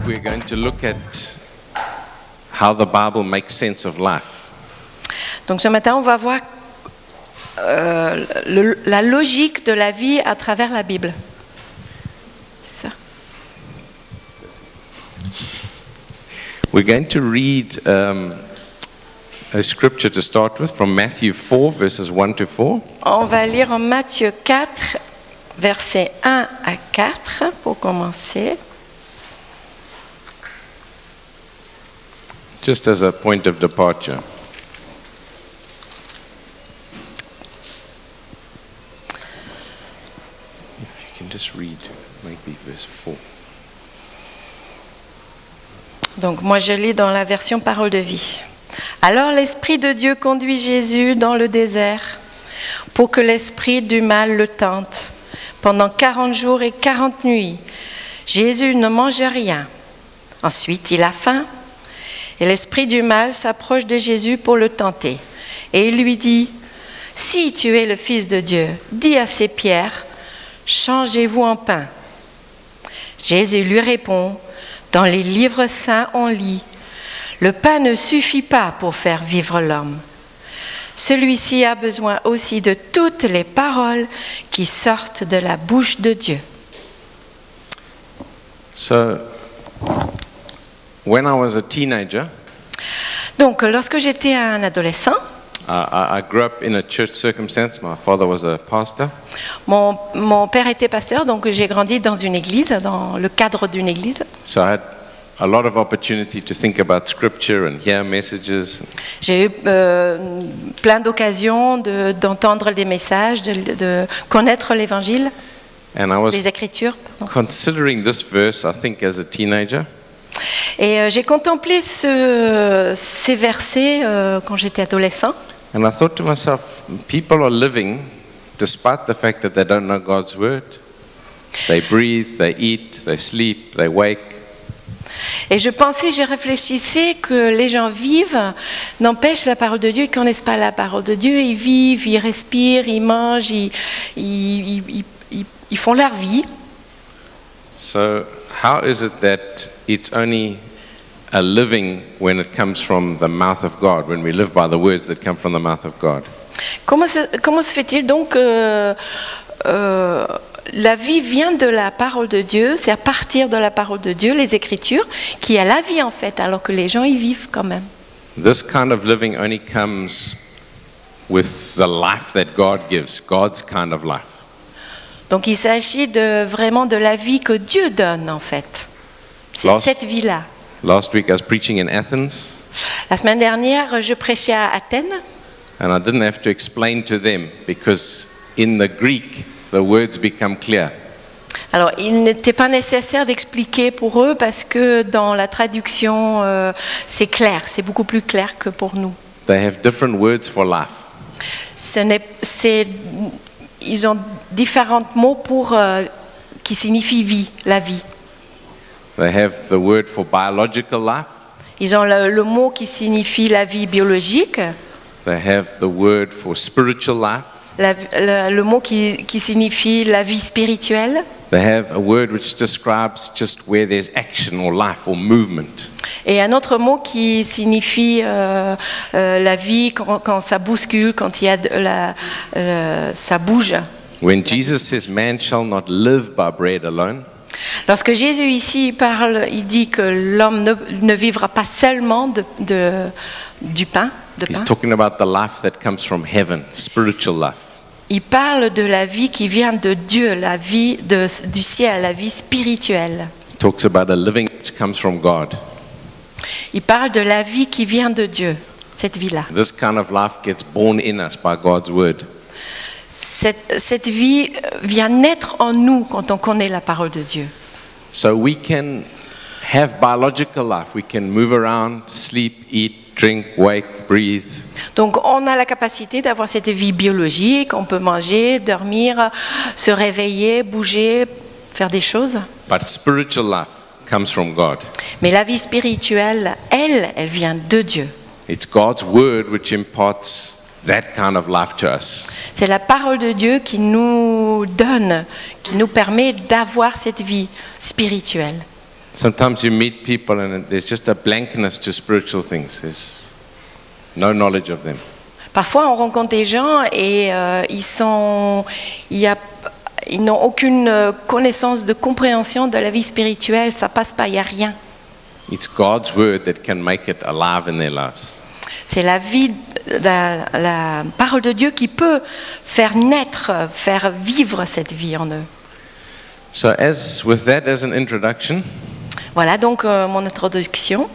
we're going to look at how the Bible makes sense of life. Donc ce matin, on va voir la logique de la vie à travers la Bible. C'est ça. We're going to read a scripture to start with from Matthew 4, verses 1 to 4. On va lire en Matthieu 4, versets 1 à 4 pour commencer. Just as a point of departure. If you can just read maybe verse 4. Donc moi je lis dans la version Parole de vie. Alors l'Esprit de Dieu conduit Jésus dans le désert pour que l'esprit du mal le tente. Pendant 40 jours et 40 nuits, Jésus ne mange rien. Ensuite il a faim. Et l'esprit du mal s'approche de Jésus pour le tenter. Et il lui dit, « Si tu es le Fils de Dieu, dis à ces pierres, changez-vous en pain. » Jésus lui répond, « Dans les livres saints on lit, le pain ne suffit pas pour faire vivre l'homme. Celui-ci a besoin aussi de toutes les paroles qui sortent de la bouche de Dieu. » So, when I was a teenager, Donc, lorsque j'étais un adolescent, I grew up in a church circumstance. My father was a pastor. mon père était pasteur, donc j'ai grandi dans une église, dans le cadre d'une église. So I had a lot of opportunity to think about scripture and hear messages. J'ai eu plein d'occasions d'entendre des messages, de connaître l'évangile, And I was les Écritures. considering this verse, I think, as a teenager. Et j'ai contemplé ces versets quand j'étais adolescent. And I thought to myself, people are living despite the fact that they don't know God's word. They breathe, they eat, they sleep, they wake. Et je réfléchissais que les gens vivent, n'empêchent la parole de Dieu, ils ne connaissent pas la parole de Dieu, ils vivent, ils respirent, ils mangent, ils font leur vie. So how is it that it's only a living when it comes from the mouth of God, when we live by the words that come from the mouth of God? Comment se fait-il donc que la vie vient de la parole de Dieu, c'est à partir de la parole de Dieu, les Écritures, qui a la vie en fait, alors que les gens y vivent quand même. This kind of living only comes with the life that God gives, God's kind of life. Donc il s'agit vraiment de la vie que Dieu donne en fait. C'est cette vie-là. Last week I was preaching in Athens, La semaine dernière, je prêchais à Athènes. and I didn't have to explain to them because in the Greek the words become clear. Alors, il n'était pas nécessaire d'expliquer pour eux parce que dans la traduction, c'est clair, c'est beaucoup plus clair que pour nous. They have different words for life. Ils ont différents mots qui signifient vie, la vie. They have the word for biological life. Ils ont le mot qui signifie la vie biologique, They have the word for spiritual life. le mot qui signifie la vie spirituelle. They have a word which describes just where there's action or life or movement. Et un autre mot qui signifie la vie quand ça bouscule, quand il y a ça bouge. When Jesus says, "Man shall not live by bread alone," Lorsque Jésus ici parle, il dit que l'homme ne vivra pas seulement du pain. he's talking about the life that comes from heaven, spiritual life. Il parle de la vie qui vient de Dieu, la vie du ciel, la vie spirituelle. He talks about a living which comes from God. Il parle de la vie qui vient de Dieu, cette vie-là. This kind of life gets born in us by God's word. Cette vie vient naître en nous quand on connaît la parole de Dieu. So we can have biological life. We can move around, sleep, eat, drink, wake, breathe. Donc on a la capacité d'avoir cette vie biologique, on peut manger, dormir, se réveiller, bouger, faire des choses. But spiritual life comes from God. Mais la vie spirituelle, elle vient de Dieu. It's God's word which imparts that kind of life to us. C'est la parole de Dieu qui nous donne, qui nous permet d'avoir cette vie spirituelle. Sometimes you meet people and there's just a blankness to spiritual things. There's no knowledge of them. Parfois, on rencontre des gens et ils n'ont aucune connaissance de compréhension de la vie spirituelle. Ça passe pas, il n'y a rien. It's God's word that can make it alive in their lives. C'est la vie, la parole de Dieu qui peut faire naître, faire vivre cette vie en eux. So with that as an introduction, Voilà donc mon introduction.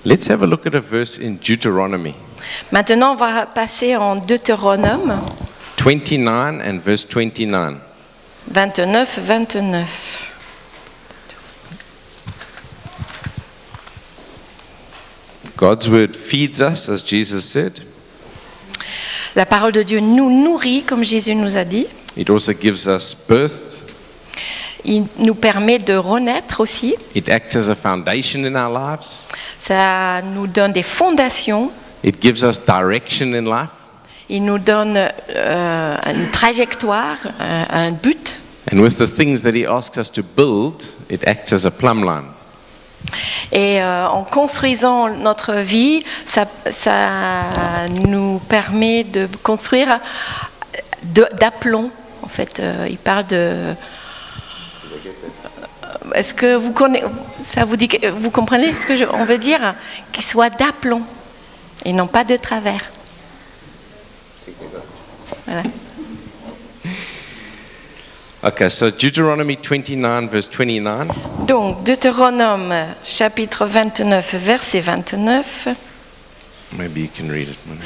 let's have a look at a verse in Deuteronomy Maintenant, on va passer en Deutéronome 29 and verse 29. 29, 29. God's word feeds us, as Jesus said. La parole de Dieu nous nourrit, comme Jésus nous a dit. It also gives us birth. Il nous permet de renaître aussi. It acts as a foundation in our lives. Ça nous donne des fondations. It gives us direction in life. Il nous donne une trajectoire, un but. And with the things that He asks us to build, it acts as a plumb line. Et en construisant notre vie, ça nous permet de construire d'aplomb. En fait, il parle de. Est-ce que vous connaissez, ça vous dit, vous comprenez ce que on veut dire? Qu'il soit d'aplomb et non pas de travers. Voilà. Okay, so Deuteronomy 29, verse 29. Donc, Deutéronome, chapitre 29, verset 29. Maybe you can read it. Mona.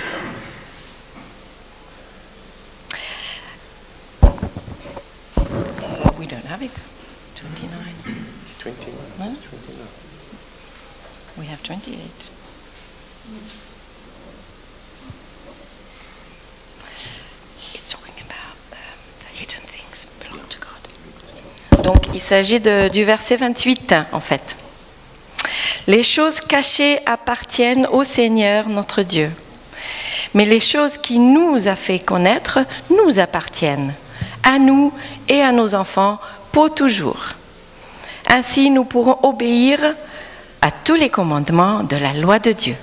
We don't have it. 29. 29. No? 29. We have 28. It's talking about the hidden things belong to God. Donc, il s'agit du verset 28, en fait. Les choses cachées appartiennent au Seigneur, notre Dieu. Mais les choses qui nous a fait connaître nous appartiennent, à nous et à nos enfants, pour toujours. Ainsi, nous pourrons obéir à tous les commandements de la loi de Dieu.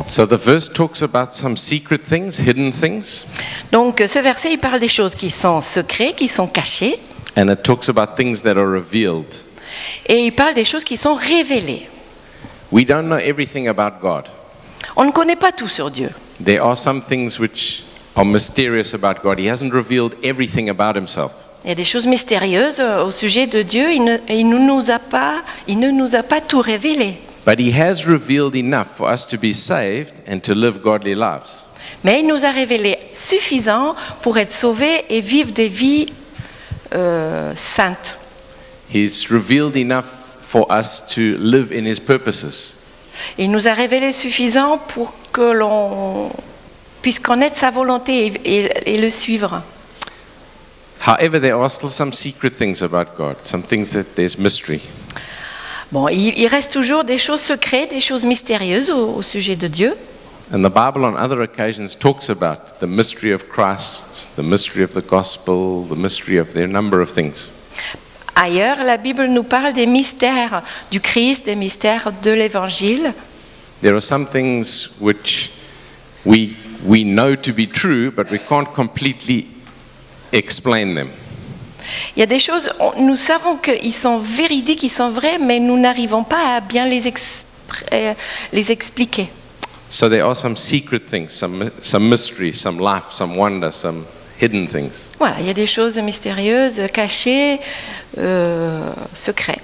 So the verse talks about some secret things, hidden things, Donc, ce verset, il parle des choses qui sont secrètes, qui sont cachées, and it talks about things that are revealed. et il parle des choses qui sont révélées. We don't know everything about God. On ne connaît pas tout sur Dieu. There are some things which are mysterious about God. He hasn't revealed everything about Himself. Il y a des choses mystérieuses au sujet de Dieu. Il ne nous a pas tout révélé. But He has revealed enough for us to be saved and to live godly lives. Mais il nous a révélé suffisant pour être sauvés et vivre des vies saintes. He's revealed enough for us to live in His purposes. Il nous a révélé suffisant pour que l'on puisse connaître sa volonté et le suivre. However, there are still some secret things about God, some things that there's mystery. Bon, il reste toujours des choses secrètes, des choses mystérieuses au sujet de Dieu. And the Bible on other occasions talks about the mystery of Christ, the mystery of the gospel, the mystery of a number of things. Ailleurs, la Bible nous parle des mystères du Christ, des mystères de l'Évangile. There are some things which we know to be true, but we can't completely explain them. Il y a des choses, nous savons qu'ils sont véridiques, ils sont vrais, mais nous n'arrivons pas à bien les expliquer. So there are some secret things, some mystery, some life, some wonder, some hidden things. Voilà, il y a des choses mystérieuses, cachées, secrets.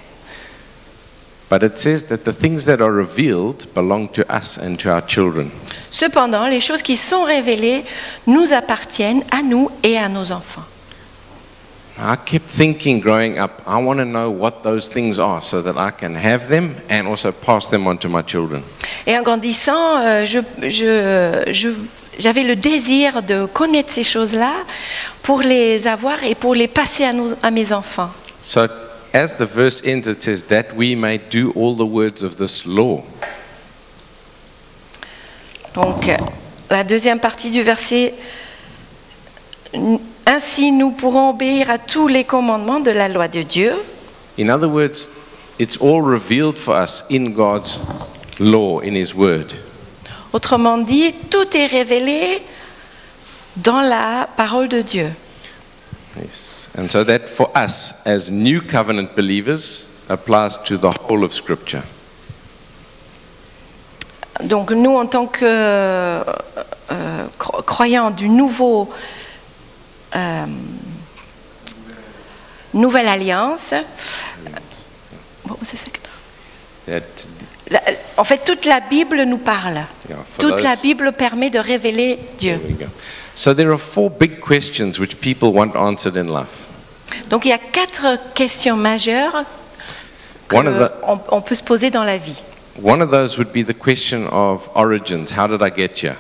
But it says that the things that are revealed belong to us and to our children. Cependant, les choses qui sont révélées nous appartiennent à nous et à nos enfants. I kept thinking growing up, I want to know what those things are so that I can have them and also pass them on to my children. Et en grandissant, j'avais le désir de connaître ces choses-là pour les avoir et pour les passer à mes enfants. So as the verse ends, it says that we may do all the words of this law. Donc, la deuxième partie du verset, ainsi nous pourrons obéir à tous les commandements de la loi de Dieu. In other words, it's all revealed for us in God's law, in His Word. Autrement dit, tout est révélé dans la parole de Dieu. Yes. And so that for us as new covenant believers applies to the whole of Scripture. Donc nous, en tant que croyants du nouvelle alliance, en fait, toute la Bible nous parle. Toute la Bible permet de révéler Dieu. So there are 4 big questions which people want answered in life. Donc il y a 4 questions majeures qu'on peut se poser dans la vie. One of those would be the question of origins. How did I get here?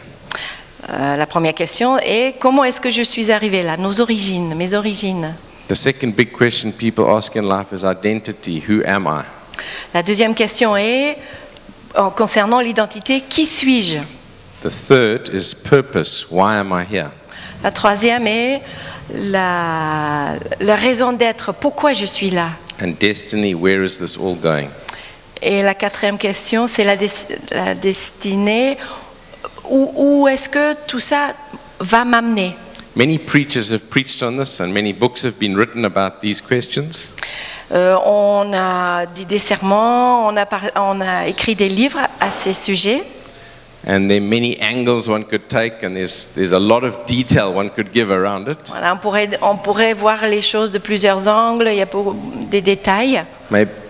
La première question est comment est-ce que je suis arrivé là? Nos origines, mes origines. The second big question people ask in life is identity. Who am I? La deuxième question est concernant l'identité, qui suis-je? The third is purpose. Why am I here? La troisième est la raison d'être, pourquoi je suis là? And destiny, where is this all going? Et la quatrième question, c'est la destinée. Où est-ce que tout ça va m'amener? Many preachers have preached on this and many books have been written about these questions. On a dit des sermons, on a écrit des livres à ces sujets. And there are many angles one could take and there's a lot of detail one could give around it. Voilà, on pourrait voir les choses de plusieurs angles, il y a des détails.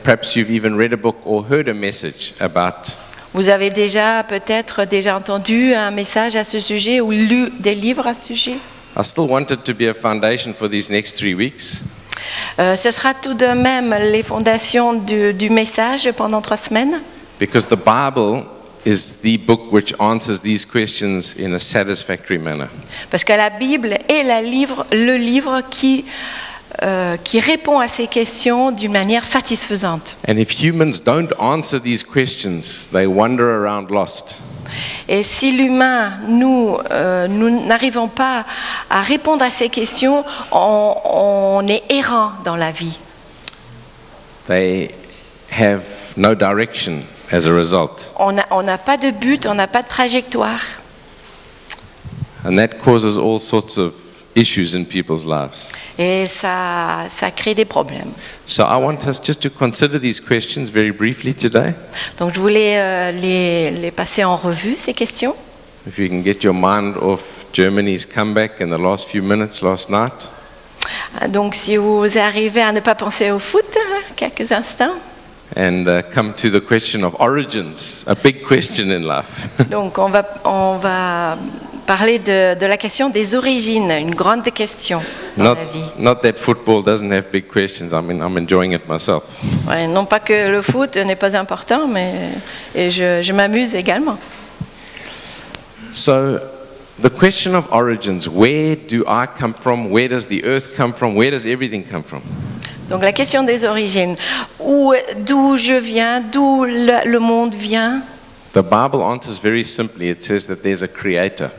Perhaps you've even read a book or heard a message about. Vous avez peut-être déjà entendu un message à ce sujet ou lu des livres à ce sujet. I still want it to be a foundation for these next 3 weeks. Ce sera tout de même les fondations du message pendant 3 semaines. Because the Bible is the book which answers these questions in a satisfactory manner. Parce que la Bible est le livre qui répond à ces questions d'une manière satisfaisante. And if humans don't answer these questions, they wander around lost. Et si l'humain, nous n'arrivons pas à répondre à ces questions, on est errant dans la vie. They have no direction as a result. On n'a pas de but, on n'a pas de trajectoire. And that causes all sorts of issues in people's lives. Et ça crée des problèmes. So I want us just to consider these questions very briefly today. Donc je voulais les passer en revue, ces questions. If you can get your mind off Germany's comeback in the last few minutes last night. Donc si vous arrivez à ne pas penser au foot, quelques instants. And come to the question of origins, a big question in life. Donc on va parler de la question des origines, une grande question dans la vie. Not that football doesn't have big questions. I mean, I'm enjoying it myself. Ouais, non pas que le foot n'est pas important, mais je m'amuse également. So, the question of origins, where do I come from? Where does the earth come from? Where does everything come from? Donc la question des origines, d'où je viens, d'où le monde vient. The Bible answers very simply. It says that there's a creator.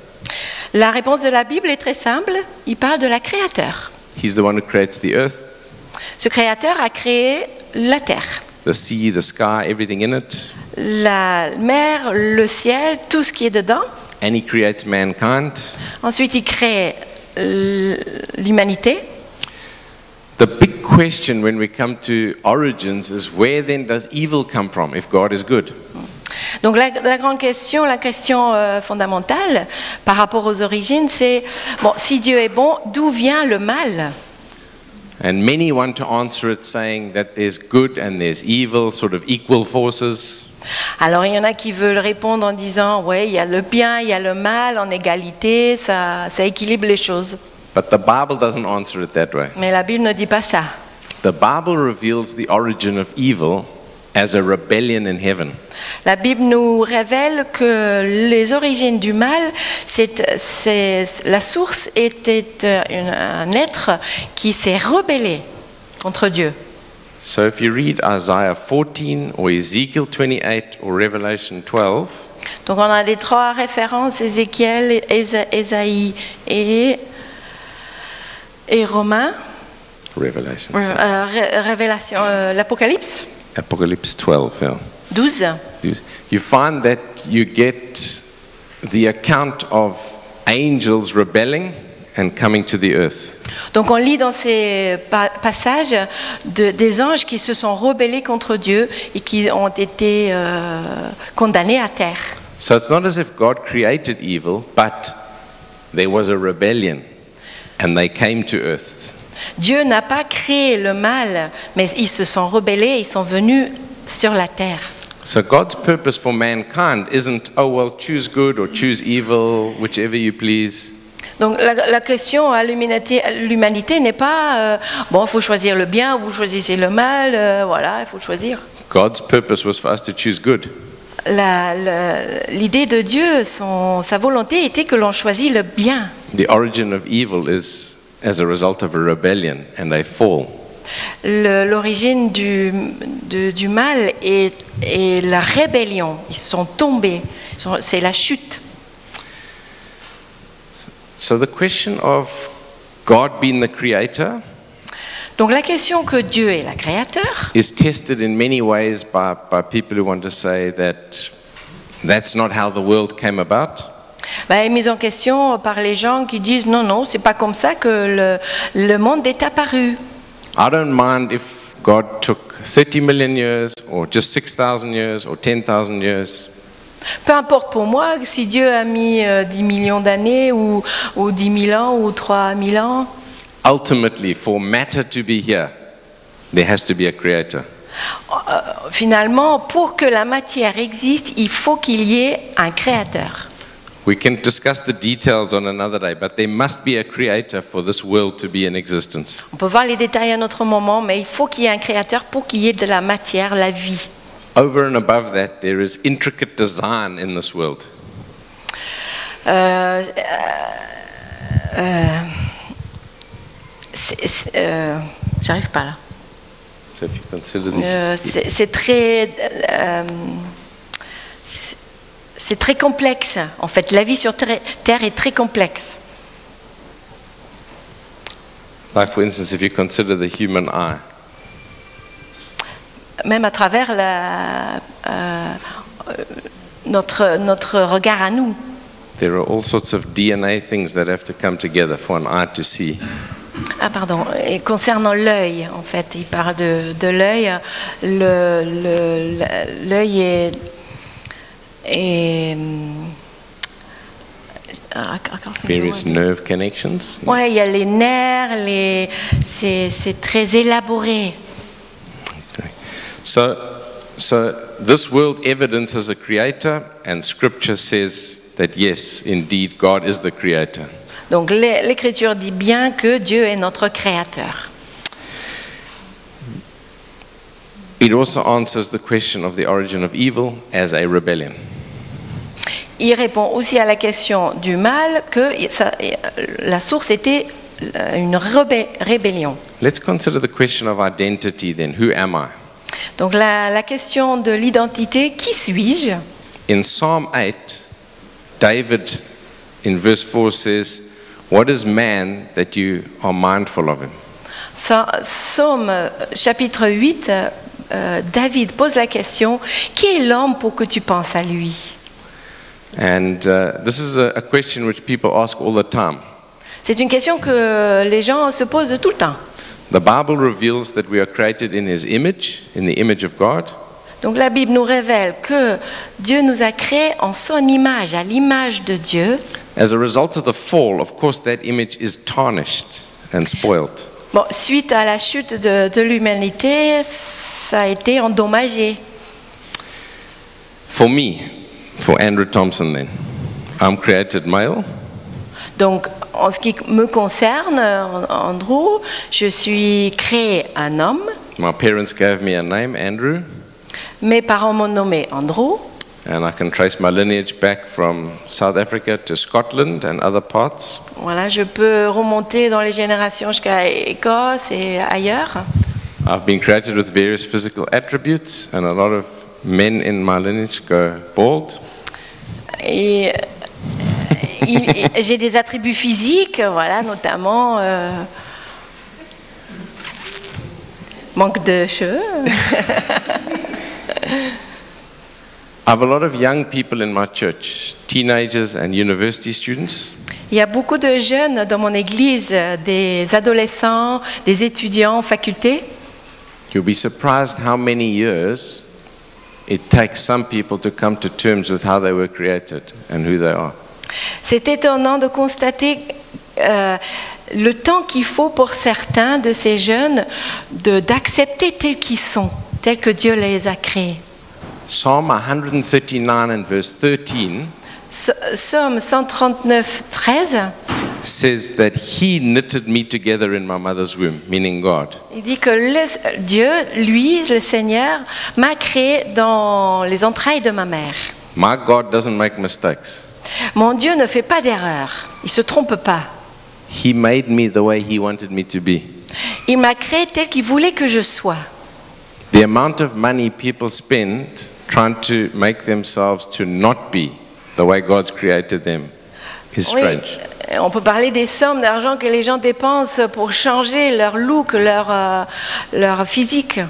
La réponse de la Bible est très simple. Il parle de la créateur. He's the one who creates the earth. Ce créateur a créé la terre. The sea, the sky, everything in it. La mer, le ciel, tout ce qui est dedans. And he creates mankind. Ensuite, il crée l'humanité. The big question when we come to origins is where then does evil come from if God is good? Donc la grande question, la question fondamentale par rapport aux origines, c'est bon, si Dieu est bon, d'où vient le mal? And many want to answer it saying that there's good and there's evil, sort of equal forces. Alors il y en a qui veulent répondre en disant ouais, il y a le bien, il y a le mal en égalité, ça équilibre les choses. But the Bible doesn't answer it that way. Mais la Bible ne dit pas ça. The Bible reveals the origin of evil as a rebellion in heaven. La Bible nous révèle que les origines du mal, la source était un être qui s'est rebellé contre Dieu. So if you read Isaiah 14 or Ezekiel 28 or Revelation 12, donc on a les 3 références, Ézéchiel, Ésaïe et Romains. Révélation, Révélation, l'Apocalypse. Apocalypse 12, yeah. 12, You find that you get the account of angels rebelling and coming to the earth. donc on lit dans ces passages des anges qui se sont rebellés contre Dieu et qui ont été condamnés à terre. So it's not as if God created evil, but there was a rebellion and they came to earth. Dieu n'a pas créé le mal, mais ils se sont rebellés, ils sont venus sur la terre. So God's purpose for mankind isn't, oh well, choose good or choose evil, whichever you please. Donc la question à l'humanité n'est pas bon, il faut choisir le bien, vous choisissez le mal, voilà, il faut choisir. God's purpose was for us to choose good. L'idée de Dieu, sa volonté était que l'on choisit le bien. The origin of evil is as a result of a rebellion and a fall. L'origine du mal est la rébellion. Ils sont tombés. C'est la chute. So the question of God being the creator Donc la question que Dieu est le créateur is tested in many ways by people who want to say that that's not how the world came about. est mise en question par les gens qui disent non, c'est pas comme ça que le monde est apparu. I don't mind if God took 30 million years or just 6,000 years or 10,000 years. Peu importe pour moi si Dieu a mis 10 millions d'années ou 10 000 ans ou 3 000 ans. Ultimately, for matter to be here, there has to be a creator. Finalement, pour que la matière existe, il faut qu'il y ait un créateur. We can discuss the details on another day, but there must be a creator for this world to be in existence. On peut voir les détails à un autre moment, mais il faut qu'il y ait un créateur pour qu'il y ait de la matière, la vie. Over and above that, there is intricate design in this world. J'arrive pas là. So if you consider this, c'est très complexe. En fait, la vie sur Terre est très complexe. like for instance, if you consider the human eye, Même à travers notre regard à nous. there are all sorts of DNA things that have to come together for an eye to see. Ah pardon, et concernant l'œil, en fait, il parle de l'œil. L'œil est Various nerve connections. ouais, il y a les nerfs, c'est très élaboré. So this world evidences a creator, and Scripture says that yes, indeed, God is the creator. Donc l'Écriture dit bien que Dieu est notre créateur. It also answers the question of the origin of evil as a rebellion. Il répond aussi à la question du mal que la source était une rébellion. Let's consider the question of identity then. Who am I? Donc la question de l'identité, qui suis-je? In Psalm 8, David in verse 4 says, "What is man that you are mindful of him?" Psaume chapitre 8, David pose la question, qui est l'homme pour que tu penses à lui? And this is a question which people ask all the time. C'est une question que les gens se posent tout le temps. The Bible reveals that we are created in His image, in the image of God. Donc la Bible nous révèle que Dieu nous a créés en son image, à l'image de Dieu. As a result of the fall, of course, that image is tarnished and spoiled. Bon, suite à la chute de l'humanité, ça a été endommagé. For me, for Andrew Thompson then, I'm created male. Donc, en ce qui me concerne, Andrew, je suis créé un homme. My parents gave me a name, Andrew, Mes parents m'ont nommé Andrew. and I can trace my lineage back from South Africa to Scotland and other parts. Voilà, je peux remonter dans les générations jusqu'à Écosse et ailleurs. I've been created with various physical attributes, and a lot of men in my lineage go bald. Et j'ai des attributs physiques, voilà, notamment Manque de cheveux. I have a lot of young people in my church, teenagers and university students. Il y a beaucoup de jeunes dans mon église, des adolescents, des étudiants en faculté. You'll be surprised how many years it takes some people to come to terms with how they were created and who they are. C'est étonnant de constater le temps qu'il faut pour certains de ces jeunes d'accepter tels qu'ils sont, tels que Dieu les a créés. Psalm 139 and verse 13 Psaume 139, 13, says that he knitted me together in my mother's womb, meaning God. il dit que Dieu, lui, le Seigneur, m'a créé dans les entrailles de ma mère. My God doesn't make mistakes. Mon Dieu ne fait pas d'erreur, il ne se trompe pas. He made me the way he wanted me to be. Il m'a créé tel qu'il voulait que je sois. The amount of money people spend trying to make themselves to not be the way God's created them is Oui, strange. on peut parler des sommes d'argent que les gens dépensent pour changer leur look, leur physique.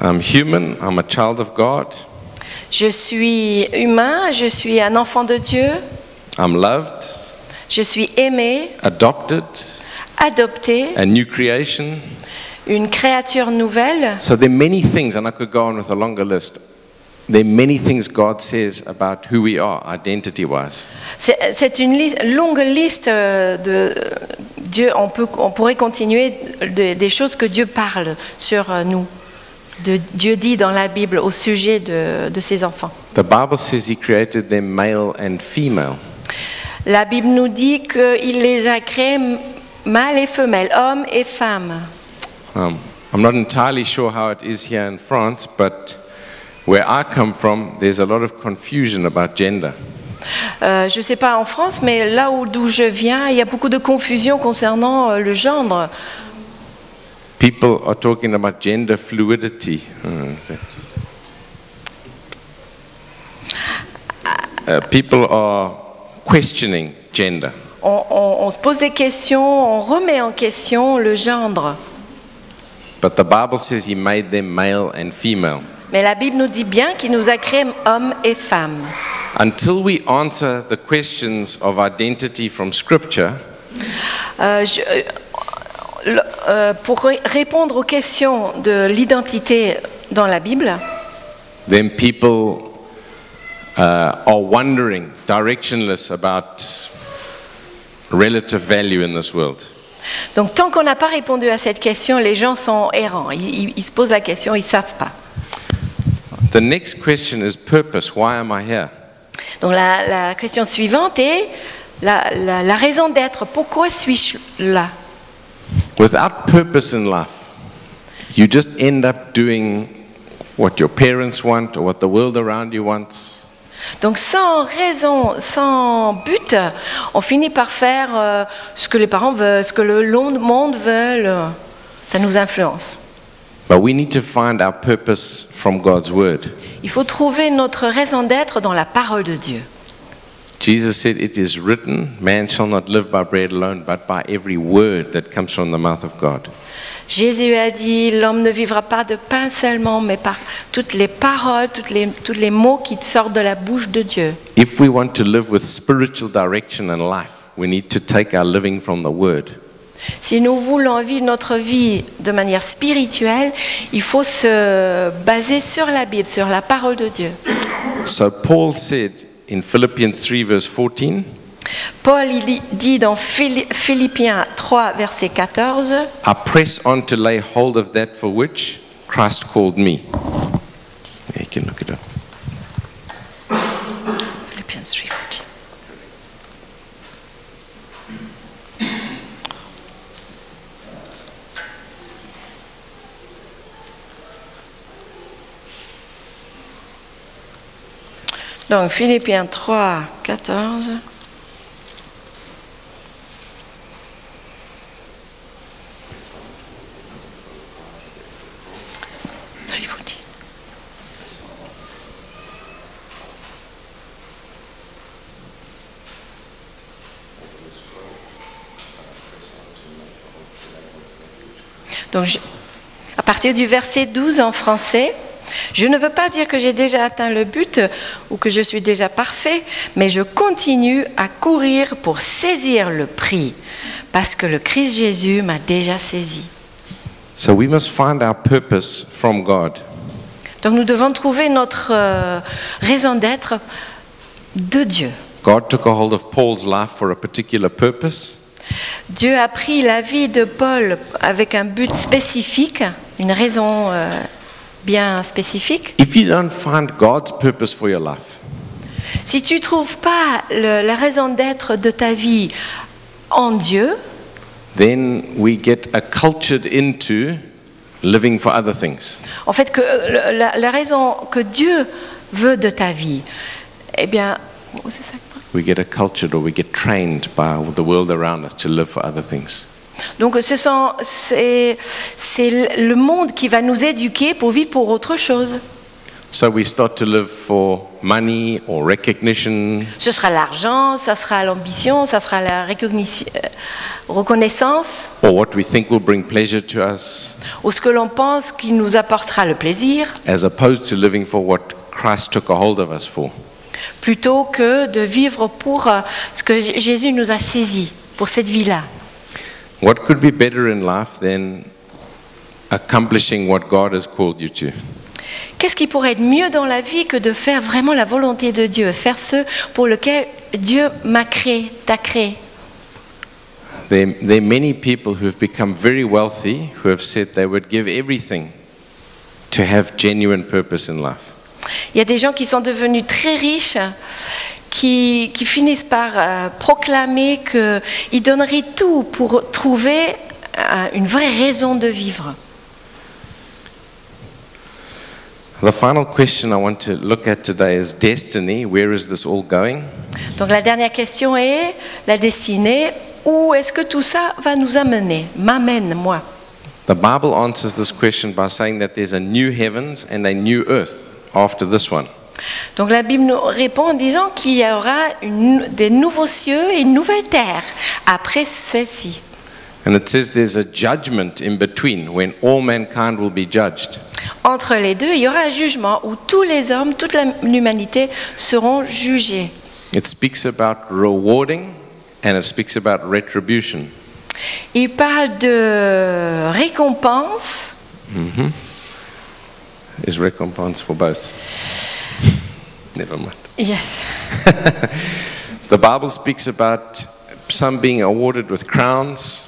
I'm human, I'm a child of God, Je suis humain, je suis un enfant de Dieu, I'm loved, je suis aimé, adopted, adopté, a new creation. une créature nouvelle. So there are many things, and I could go on with a longer list. There are many things God says about who we are, identity-wise. C'est une longue liste de Dieu. On pourrait continuer des choses que Dieu parle sur nous. Dieu dit dans la Bible au sujet de ses enfants. The Bible says He created them male and female. La Bible nous dit qu'il les a créés mâles et femelles, hommes et femmes. I'm not entirely sure how it is here in France, but where I come from, there's a lot of confusion about gender. Je ne sais pas en France, mais là d'où je viens, il y a beaucoup de confusion concernant le genre. People are talking about gender fluidity. People are questioning gender. On se pose des questions, on remet en question le genre. But the Bible says He made them male and female. Mais la Bible nous dit bien qu'il nous a créés hommes et femmes. Until we answer the questions of identity from Scripture, Pour répondre aux questions de l'identité dans la Bible, then people are wondering, directionless about relative value in this world. donc tant qu'on n'a pas répondu à cette question, les gens sont errants. Ils se posent la question, ils ne savent pas. The next question is purpose. Why am I here? Donc la question suivante est la raison d'être. Pourquoi suis-je là? Without purpose in life, you just end up doing what your parents want or what the world around you wants. Donc sans raison, sans but, on finit par faire ce que les parents veulent, ce que le monde veut. Ça nous influence. But we need to find our purpose from God's word. Il faut trouver notre raison d'être dans la parole de Dieu. Jesus said, "It is written, man shall not live by bread alone, but by every word that comes from the mouth of God." Jésus a dit, l'homme ne vivra pas de pain seulement, mais par toutes les paroles, tous les mots qui sortent de la bouche de Dieu. If we want to live with spiritual direction in life, we need to take our living from the word. Si nous voulons vivre notre vie de manière spirituelle, il faut se baser sur la Bible, sur la parole de Dieu. So Paul said in Philippians 3 verse 14, Paul il dit dans Philippiens 3, verset 14, "I press on to lay hold of that for which Christ called me." Yeah, you can look it up. Philippians 3, 14. Donc Philippiens 3, 14. Donc, à partir du verset 12 en français, je ne veux pas dire que j'ai déjà atteint le but ou que je suis déjà parfait, mais je continue à courir pour saisir le prix, parce que le Christ Jésus m'a déjà saisi. So we must find our purpose from God. Donc nous devons trouver notre raison d'être de Dieu. God took a hold of Paul's life for a particular purpose. Dieu a pris la vie de Paul avec un but spécifique, une raison bien spécifique. If you don't find God's purpose for your life, Si tu ne trouves pas la raison d'être de ta vie en Dieu, then we get acculturated into living for other things. en fait, que la raison que Dieu veut de ta vie, eh bien, c'est ça. We get acculturated or we get trained by the world around us to live for other things. Donc c'est le monde qui va nous éduquer pour vivre pour autre chose. So we start to live for money or recognition, Ce sera l'argent, ça sera l'ambition, ça sera la reconnaissance, or what we think will bring pleasure to us, ou ce que l'on pense qui nous apportera le plaisir, as opposed to living for what Christ took a hold of us for. plutôt que de vivre pour ce que Jésus nous a saisi, pour cette vie-là. What could be better in life than accomplishing what God has called you to? Qu'est-ce qui pourrait être mieux dans la vie que de faire vraiment la volonté de Dieu, faire ce pour lequel Dieu m'a créé, t'a créé? There are many people who have become very wealthy who have said they would give everything to have genuine purpose in life. Il y a des gens qui sont devenus très riches, qui finissent par proclamer qu'ils donneraient tout pour trouver une vraie raison de vivre. The final question I want to look at today is destiny. Where is this all going? Donc la dernière question est la destinée. Où est-ce que tout ça va nous amener? M'amène, moi. The Bible answers this question by saying that there's a new heavens and a new earth after this one. Donc la Bible nous répond en disant qu'il y aura des nouveaux cieux et une nouvelle terre après celle-ci. And it says there's a judgment in between when all mankind will be judged. Entre les deux, il y aura un jugement où tous les hommes, toute l'humanité seront jugés. It speaks about rewarding and it speaks about retribution. Il parle de récompense. Is recompense for both? Never mind. Yes. The Bible speaks about some being awarded with crowns.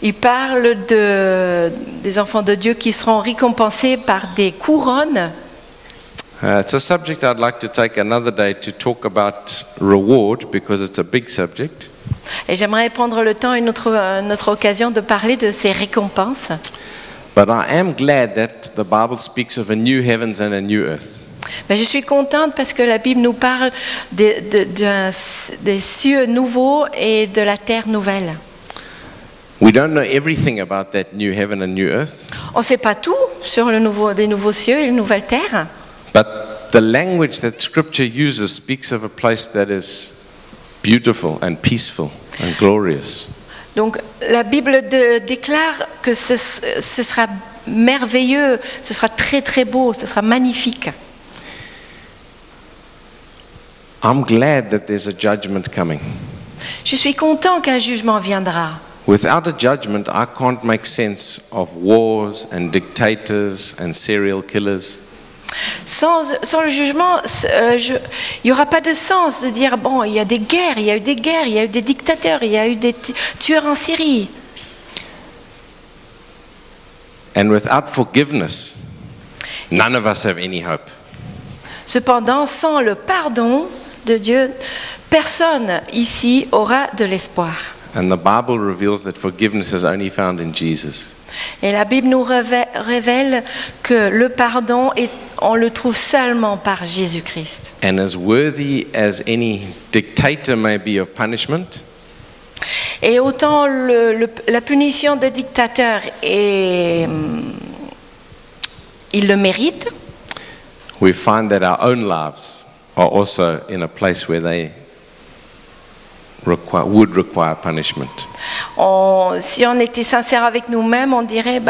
Il parle des enfants de Dieu qui seront récompensés par des couronnes. It's a subject I'd like to take another day to talk about reward because it's a big subject. Et j'aimerais prendre le temps, une autre occasion, de parler de ces récompenses. But I am glad that the Bible speaks of a new heavens and a new earth. Mais je suis contente parce que la Bible nous parle des cieux nouveaux et de la terre nouvelle. We don't know everything about that new heaven and new earth, On ne sait pas tout sur des nouveaux cieux et une nouvelle terre, but the language that Scripture uses speaks of a place that is beautiful and peaceful and glorious. donc la Bible déclare que ce sera merveilleux, ce sera très très beau, ce sera magnifique. I'm glad that there's a judgment coming. Je suis content qu'un jugement viendra. Without a judgment, I can't make sense of wars and dictators and serial killers. Sans le jugement, il n'y aura pas de sens de dire, bon, il y a des guerres, il y a eu des guerres, il y a eu des dictateurs, il y a eu des tueurs en Syrie. And without forgiveness, none of us have any hope. Cependant, sans le pardon de Dieu, personne ici aura de l'espoir. And the Bible reveals that forgiveness is only found in Jesus. Et la Bible nous révèle que le pardon, on le trouve seulement par Jésus-Christ. And as worthy as any dictator may be of punishment, Et autant la punition des dictateurs, il le mérite, we find that our own lives are also in a place where would require punishment. Si on était sincère avec nous-mêmes, on dirait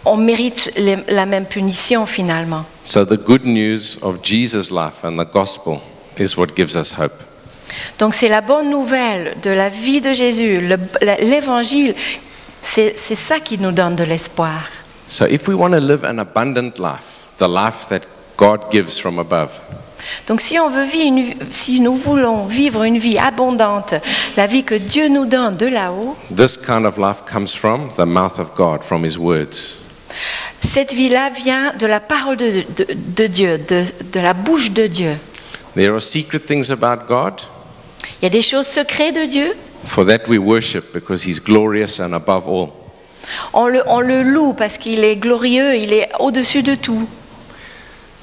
on mérite la même punition finalement. So the good news of Jesus' life and the gospel is what gives us hope. Donc c'est la bonne nouvelle de la vie de Jésus, l'évangile, c'est ça qui nous donne de l'espoir. So if we want to live an abundant life, the life that God gives from above, donc si nous voulons vivre une vie abondante, la vie que Dieu nous donne de là-haut, this kind of life comes from the mouth of God, from His words. Cette vie-là vient de la parole de Dieu, de la bouche de Dieu. There are secret things about God. Il y a des choses secrètes de Dieu. For that we worship because He's glorious and above all. On le loue parce qu'il est glorieux, il est au-dessus de tout.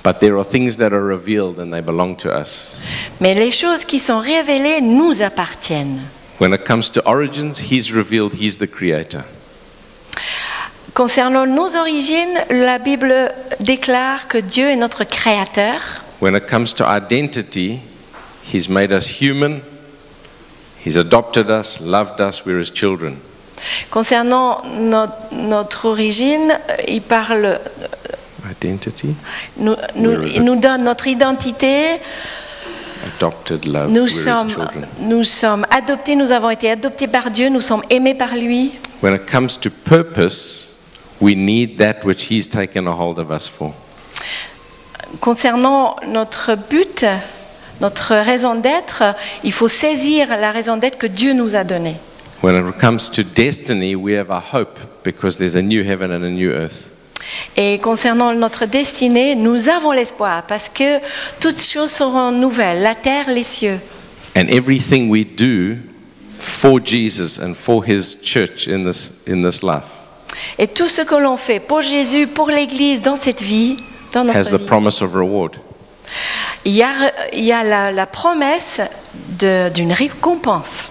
But there are things that are revealed and they belong to us. Mais les choses qui sont révélées nous appartiennent. When it comes to origins, He's revealed He's the creator. Concernant nos origines, la Bible déclare que Dieu est notre créateur. When it comes to identity, He's made us human. He's adopted us, loved us, we're His children. Concernant notre origine, il parle. Identity. Il nous donne notre identité. Adopted, loved, nous sommes adoptés, nous avons été adoptés par Dieu, nous sommes aimés par lui. When it comes to purpose, we need that which He's taken a hold of us for. Concernant notre but, notre raison d'être, il faut saisir la raison d'être que Dieu nous a donnée. When it comes to destiny, we have a hope because there's a new heaven and a new earth. Et concernant notre destinée, nous avons l'espoir parce que toutes choses seront nouvelles, la terre, les cieux. And everything we do for Jesus and for His church in this life Et tout ce que l'on fait pour Jésus, pour l'Église, dans cette vie, dans notre has the vie, promise of reward. il y a la promesse d'une récompense.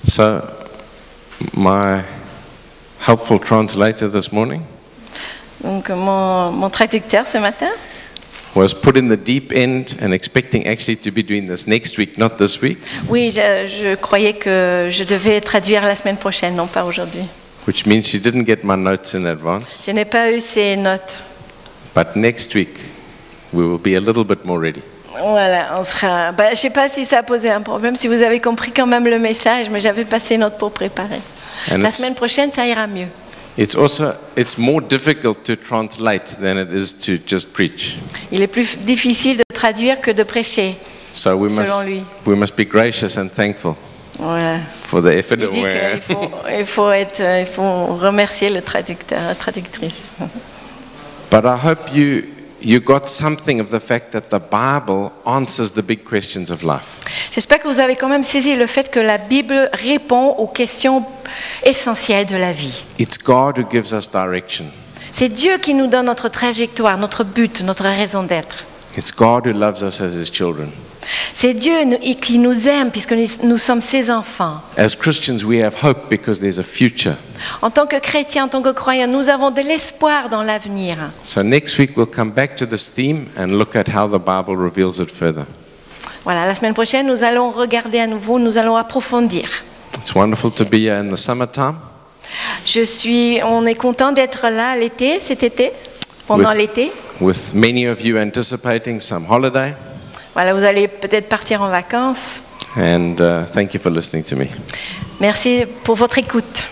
So, my helpful translator this morning Donc mon traducteur ce matin was put in the deep end and expecting actually to be doing this next week, not this week. Oui, je croyais que je devais traduire la semaine prochaine, non pas aujourd'hui. Which means she didn't get my notes in advance. Je n'ai pas eu ces notes. But next week, we will be a little bit more ready. Voilà, on sera. Je ne sais pas si ça a posé un problème, si vous avez compris quand même le message, mais j'avais pas ces notes pour préparer. La semaine prochaine, ça ira mieux. It's more difficult to translate than it is to just preach. Il est plus difficile de traduire que de prêcher. So we must be gracious and thankful. Voilà. For the effort. Il dit qu'il faut remercier le traducteur, la traductrice. But I hope you got something of the fact that the Bible answers the big questions of life. J'espère que vous avez quand même saisi le fait que la Bible répond aux questions essentielles de la vie. It's God who gives us direction. C'est Dieu qui nous donne notre trajectoire, notre but, notre raison d'être. It's God who loves us as His children. C'est Dieu qui nous aime puisque nous sommes ses enfants. As Christians, we have hope because there's a future. En tant que chrétiens, en tant que croyants, nous avons de l'espoir dans l'avenir. So next week we'll come back to this theme and look at how the Bible reveals it further. Voilà, la semaine prochaine, nous allons regarder à nouveau, nous allons approfondir. It's wonderful to be here in the summertime. On est content d'être là l'été, cet été, pendant l'été. With many of you anticipating some holiday. Voilà, vous allez peut-être partir en vacances. And thank you for listening to me. Merci pour votre écoute.